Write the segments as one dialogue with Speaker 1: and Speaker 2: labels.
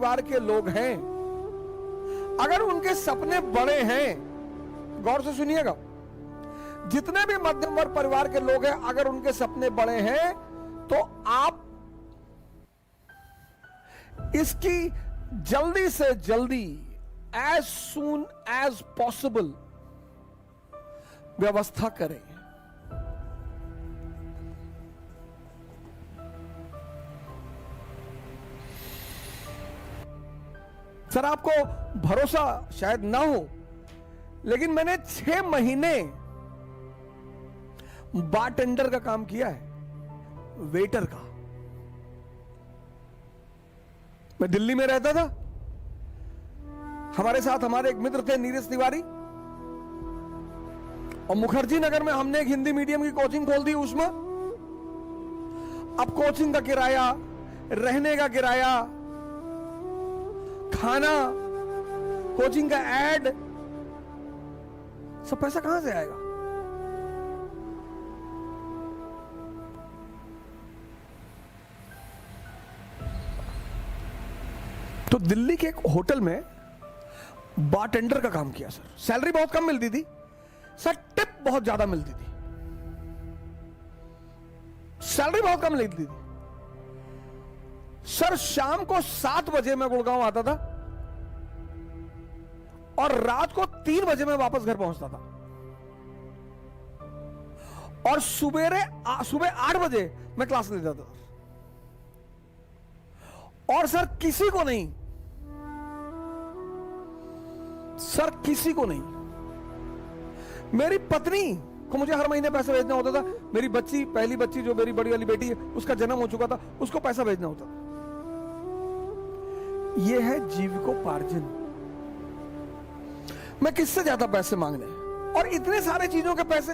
Speaker 1: परिवार के लोग हैं, अगर उनके सपने बड़े हैं, गौर से सुनिएगा, जितने भी मध्यम वर्ग परिवार के लोग हैं, अगर उनके सपने बड़े हैं तो आप इसकी जल्दी से जल्दी, एज सून एज पॉसिबल व्यवस्था करें। सर, आपको भरोसा शायद ना हो, लेकिन मैंने 6 महीने बारटेंडर का काम किया है, वेटर का। मैं दिल्ली में रहता था, हमारे साथ हमारे एक मित्र थे नीरज तिवारी, और मुखर्जी नगर में हमने एक हिंदी मीडियम की कोचिंग खोल दी उसमें। अब कोचिंग का किराया, रहने का किराया, खाना, कोचिंग का एड, सब पैसा कहां से आएगा? तो दिल्ली के एक होटल में बारटेंडर का काम किया सर। सैलरी बहुत कम मिलती थी सर, टिप बहुत ज्यादा मिलती थी। सैलरी बहुत कम मिलती थी सर। शाम को 7 बजे मैं गुड़गांव आता था और रात को 3 बजे मैं वापस घर पहुंचता था, और सुबह 8 बजे मैं क्लास ले जाता था। और सर किसी को नहीं, सर किसी को नहीं, मेरी पत्नी को मुझे हर महीने पैसा भेजना होता था। मेरी बच्ची, पहली बच्ची जो मेरी बड़ी वाली बेटी है, उसका जन्म हो चुका था, उसको पैसा भेजना होता था। यह है जीविकोपार्जन। मैं किससे ज्यादा पैसे मांगने, और इतने सारे चीजों के पैसे।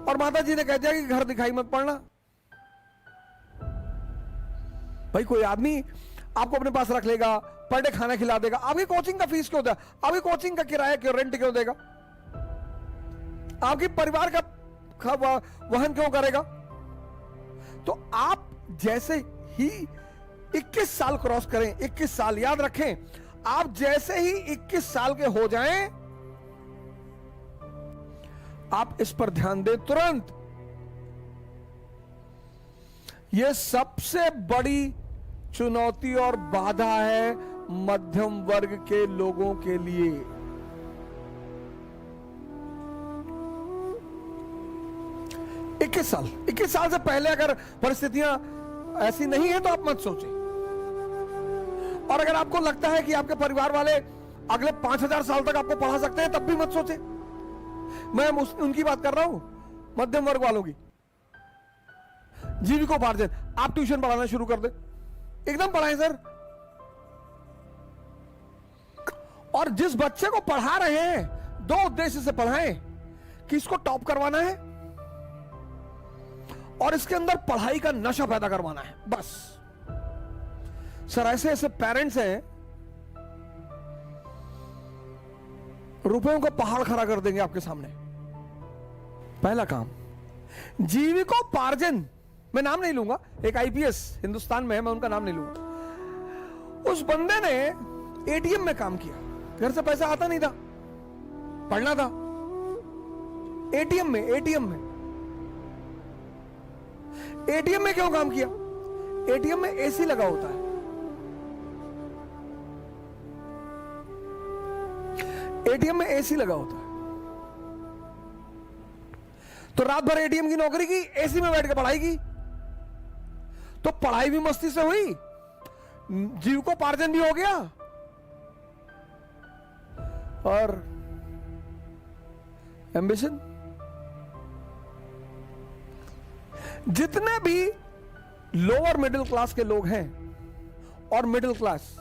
Speaker 1: और माता जी ने कह दिया कि घर दिखाई मत पड़ना। भाई कोई आदमी आपको अपने पास रख लेगा, पर डे खाना खिला देगा, आपकी कोचिंग का फीस क्यों देगा? आपकी कोचिंग का किराया क्यों, रेंट क्यों देगा? आपके परिवार का वहन क्यों करेगा? तो आप जैसे ही 21 साल क्रॉस करें, 21 साल याद रखें, आप जैसे ही 21 साल के हो जाएं, आप इस पर ध्यान दें तुरंत। यह सबसे बड़ी चुनौती और बाधा है मध्यम वर्ग के लोगों के लिए। इक्कीस साल से पहले अगर परिस्थितियां ऐसी नहीं है तो आप मत सोचें। और अगर आपको लगता है कि आपके परिवार वाले अगले 5000 साल तक आपको पढ़ा सकते हैं, तब भी मत सोचें। मैं उनकी बात कर रहा हूं, मध्यम वर्ग वालों की। जीविकोपार्जन, आप ट्यूशन पढ़ाना शुरू कर दे, एकदम पढ़ाएं सर। और जिस बच्चे को पढ़ा रहे हैं, 2 उद्देश्य से पढ़ाएं कि इसको टॉप करवाना है और इसके अंदर पढ़ाई का नशा पैदा करवाना है, बस। सर ऐसे ऐसे पेरेंट्स हैं, रुपयों का पहाड़ खड़ा कर देंगे आपके सामने। पहला काम जीविकोपार्जन, मैं नाम नहीं लूंगा, एक आईपीएस हिंदुस्तान में है, मैं उनका नाम नहीं लूंगा। उस बंदे ने एटीएम में काम किया, घर से पैसा आता नहीं था, पढ़ना था। एटीएम में क्यों काम किया? एटीएम में एसी लगा होता है। एटीएम में एसी लगा होता है, तो रात भर एटीएम की नौकरी की, एसी में बैठ के पढ़ाई की, तो पढ़ाई भी मस्ती से हुई, जीविकोपार्जन भी हो गया, और एम्बिशन। जितने भी लोअर मिडिल क्लास के लोग हैं और मिडिल क्लास,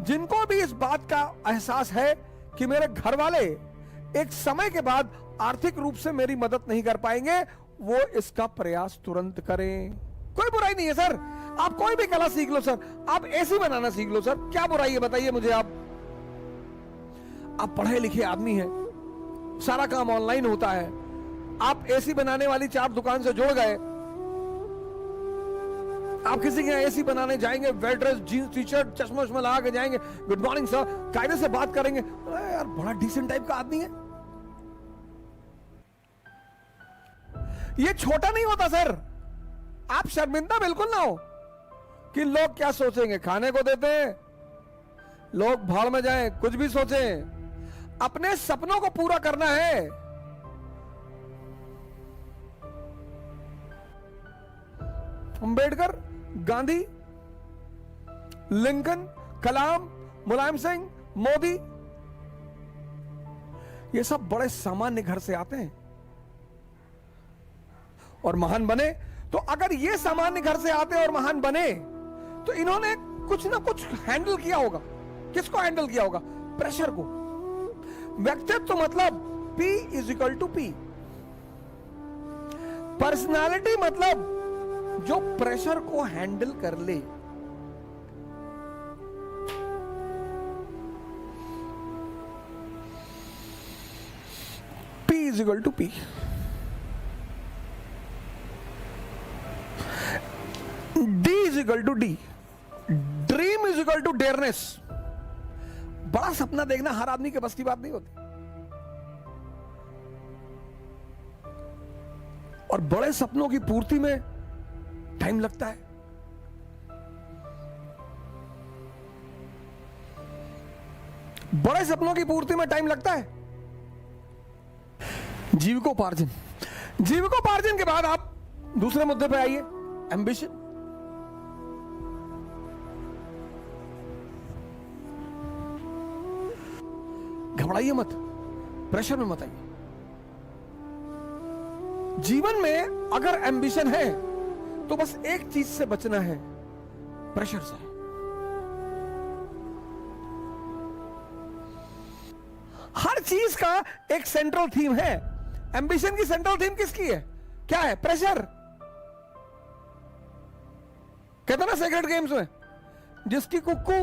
Speaker 1: जिनको भी इस बात का एहसास है कि मेरे घर वाले एक समय के बाद आर्थिक रूप से मेरी मदद नहीं कर पाएंगे, वो इसका प्रयास तुरंत करें। कोई बुराई नहीं है सर, आप कोई भी कला सीख लो सर, आप एसी बनाना सीख लो सर, क्या बुराई है बताइए मुझे। आप पढ़े लिखे आदमी हैं, सारा काम ऑनलाइन होता है, आप एसी बनाने वाली 4 दुकान से जुड़ गए, आप किसी के यहाँ एसी बनाने जाएंगे, well dress, jeans T shirt, चश्मा वश्मा लगा के जाएंगे, गुड मॉर्निंग सर, कायदे से बात करेंगे, अरे यार बड़ा डिसेंट टाइप का आदमी है। ये छोटा नहीं होता सर। आप शर्मिंदा बिल्कुल ना हो कि लोग क्या सोचेंगे। खाने को देते हैं, लोग भाड़ में जाएं, कुछ भी सोचें, अपने सपनों को पूरा करना है। अंबेडकर, गांधी, लिंकन, कलाम, मुलायम सिंह, मोदी, ये सब बड़े सामान्य घर से आते हैं और महान बने। तो अगर ये सामान्य घर से आते और महान बने तो इन्होंने कुछ ना कुछ हैंडल किया होगा। किसको हैंडल किया होगा? प्रेशर को। व्यक्तित्व मतलब P is equal to P। Personality मतलब जो प्रेशर को हैंडल कर ले। P is equal to P। D is equal to D। Dream is equal to dearness. बड़ा सपना देखना हर आदमी के बस की बात नहीं होती, और बड़े सपनों की पूर्ति में टाइम लगता है। बड़े सपनों की पूर्ति में टाइम लगता है। जीविकोपार्जन। जीविकोपार्जन के बाद आप दूसरे मुद्दे पे आइए, एम्बिशन। घबराइए मत, प्रेशर में मत आइए। जीवन में अगर एम्बिशन है तो बस एक चीज से बचना है, प्रेशर से। हर चीज का एक सेंट्रल थीम है। एम्बिशन की सेंट्रल थीम किसकी है? क्या है? प्रेशर। कहते ना सेक्रेट गेम्स में, जिसकी कुक्कू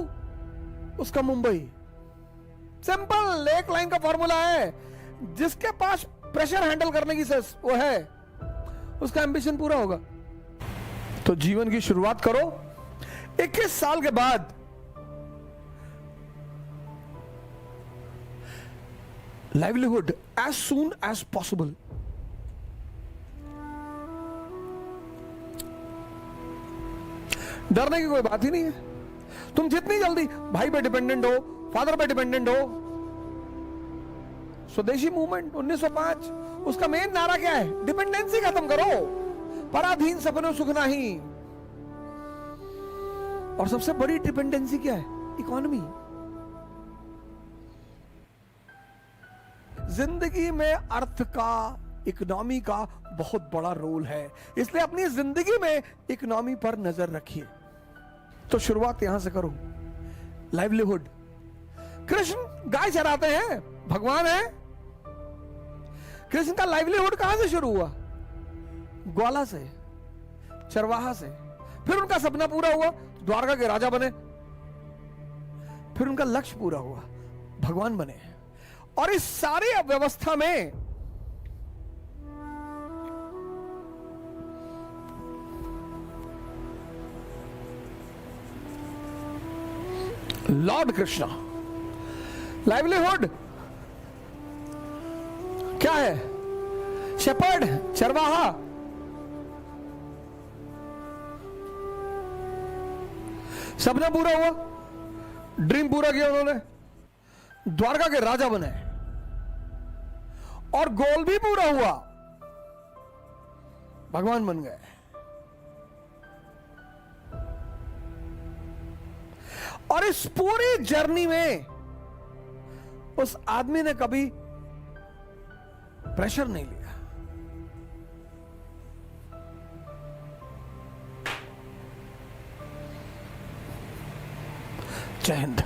Speaker 1: उसका मुंबई। सिंपल एक लाइन का फॉर्मूला है। जिसके पास प्रेशर हैंडल करने की सेंस वो है, उसका एम्बिशन पूरा होगा। तो जीवन की शुरुआत करो 21 साल के बाद। Livelihood as soon as possible. डरने की कोई बात ही नहीं है। तुम जितनी जल्दी भाई पे डिपेंडेंट हो, फादर पे डिपेंडेंट हो। स्वदेशी मूवमेंट 1905, उसका मेन नारा क्या है? डिपेंडेंसी खत्म करो, पराधीन सपनों सुख नहीं। और सबसे बड़ी डिपेंडेंसी क्या है? इकोनॉमी। जिंदगी में अर्थ का, इकोनॉमी का बहुत बड़ा रोल है। इसलिए अपनी जिंदगी में इकोनॉमी पर नजर रखिए। तो शुरुआत यहां से करो। लाइवलीहुड। कृष्ण गाय चराते हैं, भगवान है। कृष्ण का लाइवलीहुड कहां से शुरू हुआ? ग्वाला से, चरवाहा से। फिर उनका सपना पूरा हुआ, द्वारका के राजा बने। फिर उनका लक्ष्य पूरा हुआ, भगवान बने। और इस सारी व्यवस्था में लॉर्ड कृष्णा। लाइवलीहुड क्या है? शेपर्ड, चरवाहा। सपना पूरा हुआ, ड्रीम पूरा किया उन्होंने, द्वारका के राजा बने। और गोल भी पूरा हुआ, भगवान बन गए। और इस पूरी जर्नी में उस आदमी ने कभी प्रेशर नहीं लिया। जय हिंद।